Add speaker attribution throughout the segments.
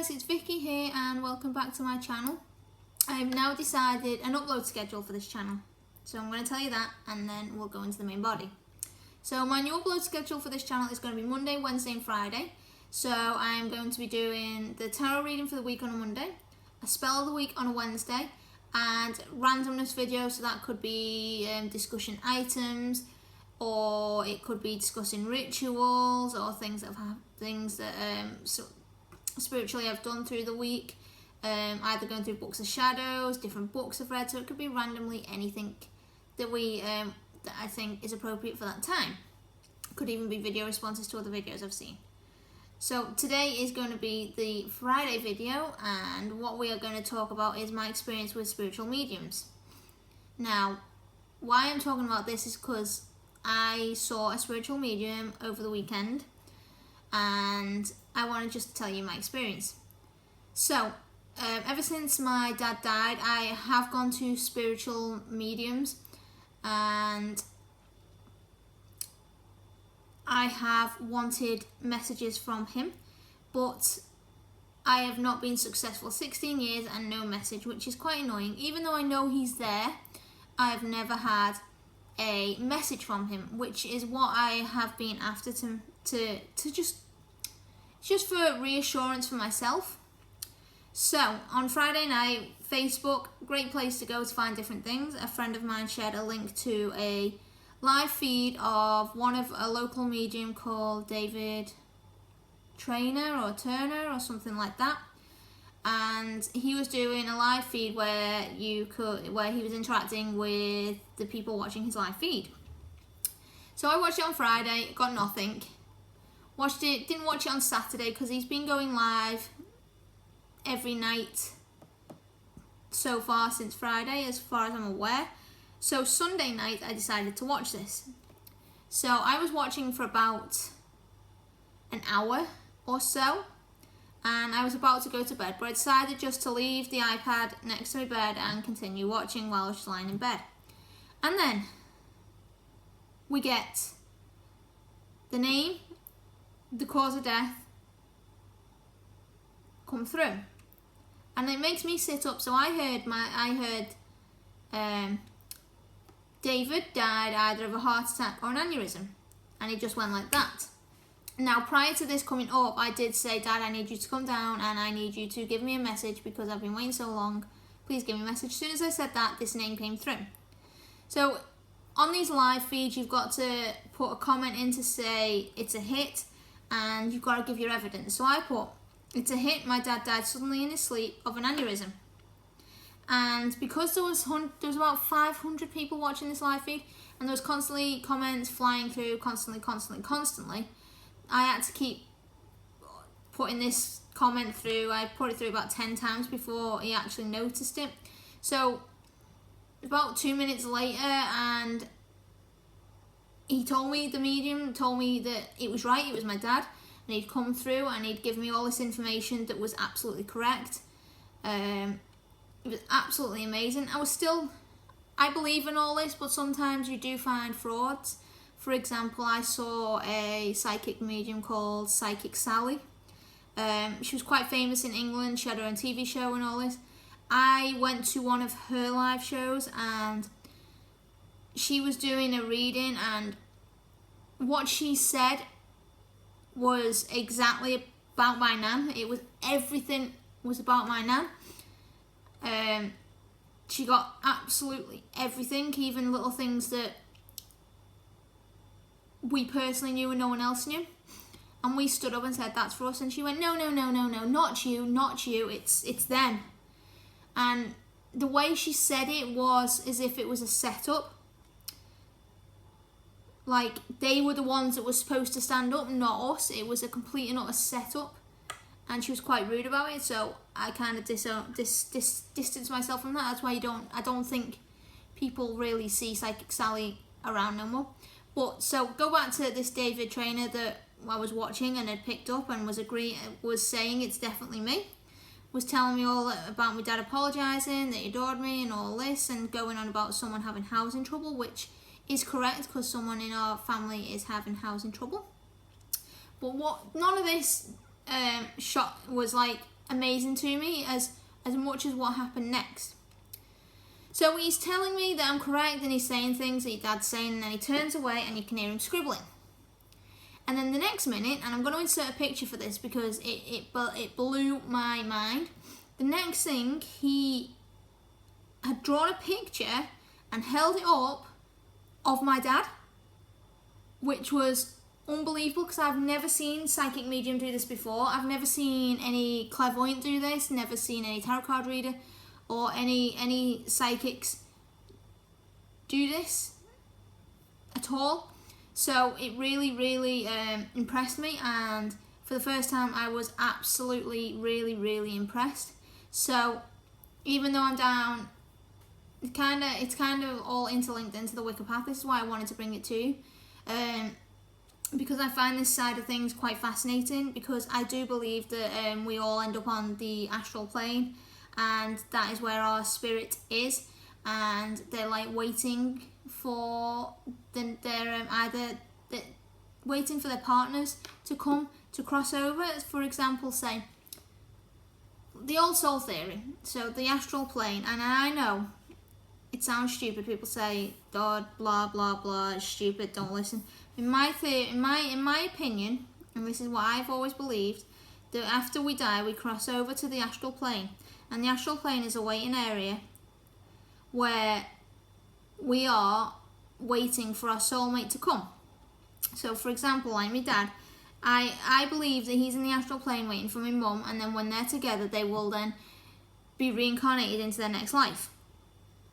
Speaker 1: guys, it's Vicky here and welcome back to my channel. I've now decided an upload schedule for this channel. So I'm going to tell you that and then we'll go into the main body. So my new upload schedule for this channel is going to be Monday, Wednesday and Friday. So I'm going to be doing the tarot reading for the week on a Monday, a spell of the week on a Wednesday, and randomness videos. So that could be discussion items, or it could be discussing rituals or things that spiritually I've done through the week, either going through books of shadows, different books I've read. So it could be randomly anything that that I think is appropriate for that time. Could even be video responses to other videos I've seen. So today is going to be the Friday video, and what we are going to talk about is my experience with spiritual mediums. Now, why I'm talking about this is because I saw a spiritual medium over the weekend and I wanted just to tell you my experience. So, ever since my dad died, I have gone to spiritual mediums and I have wanted messages from him, but I have not been successful. 16 years and no message, which is quite annoying. Even though I know he's there, I have never had a message from him, which is what I have been after to just for reassurance for myself. So on Friday night, Facebook, great place to go to find different things. A friend of mine shared a link to a live feed of a local medium called David Turner or something like that, and he was doing a live feed where he was interacting with the people watching his live feed. So I watched it on Friday, got nothing. Didn't watch it on Saturday because he's been going live every night so far since Friday, as far as I'm aware. So Sunday night I decided to watch this. So I was watching for about an hour or so, and I was about to go to bed, but I decided just to leave the iPad next to my bed and continue watching while I was just lying in bed. And then we get the name, the cause of death come through, and it makes me sit up. So I heard David died either of a heart attack or an aneurysm, and it just went like that. Now, prior to this coming up, I did say, Dad, I need you to come down and I need you to give me a message because I've been waiting so long. Please give me a message. As soon as I said that, this name came through. So on these live feeds, you've got to put a comment in to say it's a hit, and you've got to give your evidence. So I put, it's a hit, my dad died suddenly in his sleep of an aneurysm. And because there was about 500 people watching this live feed, and there was constantly comments flying through, constantly, I had to keep putting this comment through. I put it through about 10 times before he actually noticed it. So about 2 minutes later, and the medium told me that it was right, it was my dad, and he'd come through and he'd give me all this information that was absolutely correct. It was absolutely amazing. I believe in all this, but sometimes you do find frauds. For example, I saw a psychic medium called Psychic Sally. She was quite famous in England. She had her own TV show and all this. I went to one of her live shows and she was doing a reading, and what she said was exactly about my nan. Everything was about my nan. She got absolutely everything, even little things that we personally knew and no one else knew. And we stood up and said, that's for us. And she went, no, not you, it's them. And the way she said it was as if it was a setup. Like, they were the ones that were supposed to stand up, not us. It was a complete and utter setup. And she was quite rude about it, so I kind of distanced myself from that. That's why I don't think people really see Psychic Sally around no more. But so go back to this David Turner that I was watching and had picked up and was saying it's definitely me. Was telling me all about my dad apologising, that he adored me and all this, and going on about someone having housing trouble, which is correct because someone in our family is having housing trouble. But none of this shot was like amazing to me as much as what happened next. So he's telling me that I'm correct, and he's saying things that your dad's saying, and then he turns away and you can hear him scribbling. And then the next minute, and I'm going to insert a picture for this because it blew my mind. The next thing, he had drawn a picture and held it up of my dad, which was unbelievable because I've never seen psychic medium do this before. I've never seen any clairvoyant do this, never seen any tarot card reader or any psychics do this at all. So it really impressed me, and for the first time I was absolutely really impressed. So even though I'm down, it's kind of all interlinked into the Wicca path. This is why I wanted to bring it to you, because I find this side of things quite fascinating, because I do believe that we all end up on the astral plane, and that is where our spirit is, and they're like waiting for waiting for their partners to come to cross over. For example, say the old soul theory, so the astral plane. And I know it sounds stupid, people say God, blah blah blah, it's stupid, don't listen. In my opinion, and this is what I've always believed, that after we die we cross over to the astral plane, and the astral plane is a waiting area where we are waiting for our soulmate to come. So for example, like my dad, I believe that he's in the astral plane waiting for my mum, and then when they're together they will then be reincarnated into their next life.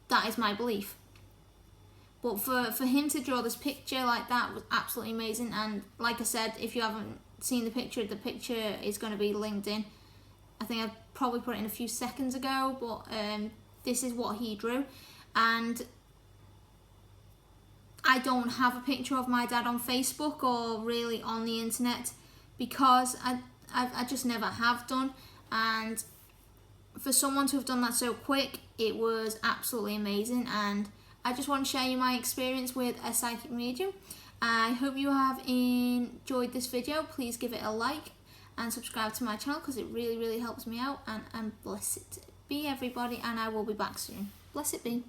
Speaker 1: That is my belief. But for him to draw this picture like that was absolutely amazing, and like I said, if you haven't seen the picture is going to be linked in. I think I probably put it in a few seconds ago, but this is what he drew. And I don't have a picture of my dad on Facebook or really on the internet, because I just never have done. And for someone to have done that so quick, it was absolutely amazing. And I just want to share you my experience with a psychic medium. I hope you have enjoyed this video. Please give it a like and subscribe to my channel, because it really helps me out. And blessed be everybody, and I will be back soon. Blessed be.